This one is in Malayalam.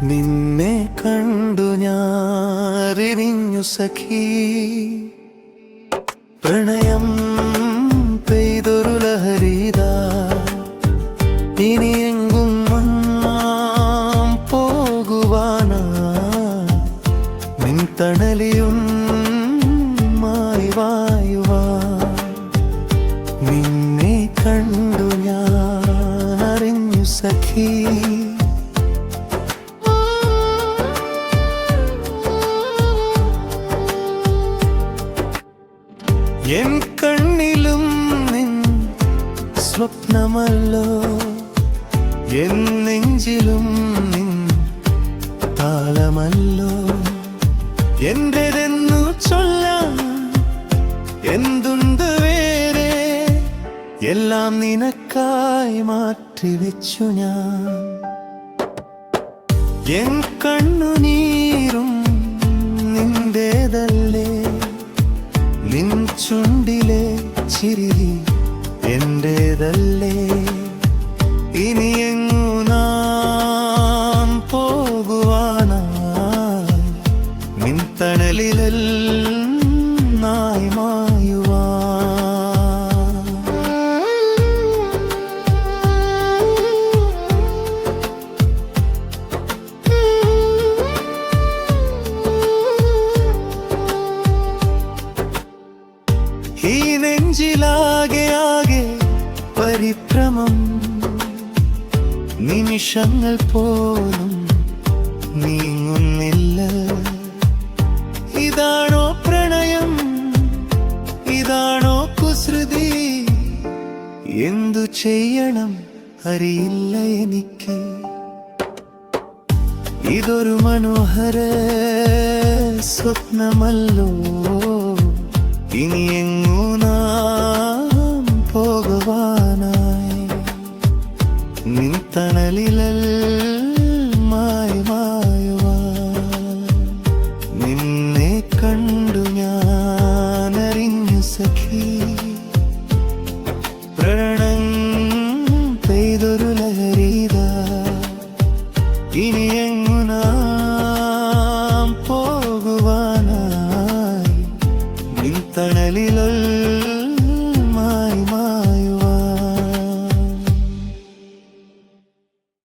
നിന്നെ കണ്ടു ഞാനെരിഞ്ഞു സഖി, പ്രണയം പെയ്തൊരു ലഹരിതാ. ഇനിയെങ്കും നാം പോകുവാനാ, നിൻ തണലിയുമായി വായുവാ. നിന്നെ കണ്ടു ഞാനറിഞ്ഞു സഖി, എൻ കണ്ണിലും നിൻ സ്വപ്നമല്ലോ, എൻ നെഞ്ചിലും നിൻ താളമല്ലോ. എന്റേതെന്നു ചൊല്ലാൻ എന്തുണ്ട് വേറെ, എല്ലാം നിനക്കായി മാറ്റിവെച്ചു ഞാൻ. എൻ കണ്ണുനീരും നിന്റേതല്ലേ, നിൻ ചുണ്ടിലെ ചിരി എന്റേതല്ലേ. ഇനിയെങ്ങു നാം പോകുവാനായി, നിൻ തണലിലെന്നായി മായുവാ. ഈ നെഞ്ചിലാകെ ആകെ പരിഭ്രമം, നിമിഷങ്ങൾ പോലും നീങ്ങുന്നില്ല. ഇതാണോ പ്രണയം, ഇതാണോ കുസൃതി, എന്തു ചെയ്യണം അറിയില്ല എനിക്ക്. ഇതൊരു മനോഹര സ്വപ്നമല്ലോ, ഇനിയെങ്ങു നാം പോകുവാനായി, നിൻ തണലിലമായി മായുവാ. നിന്നെ കണ്ടു ഞാനറിഞ്ഞു സഖി, പ്രണയം പെയ്തൊരു ലഹരിതാ. ഇനി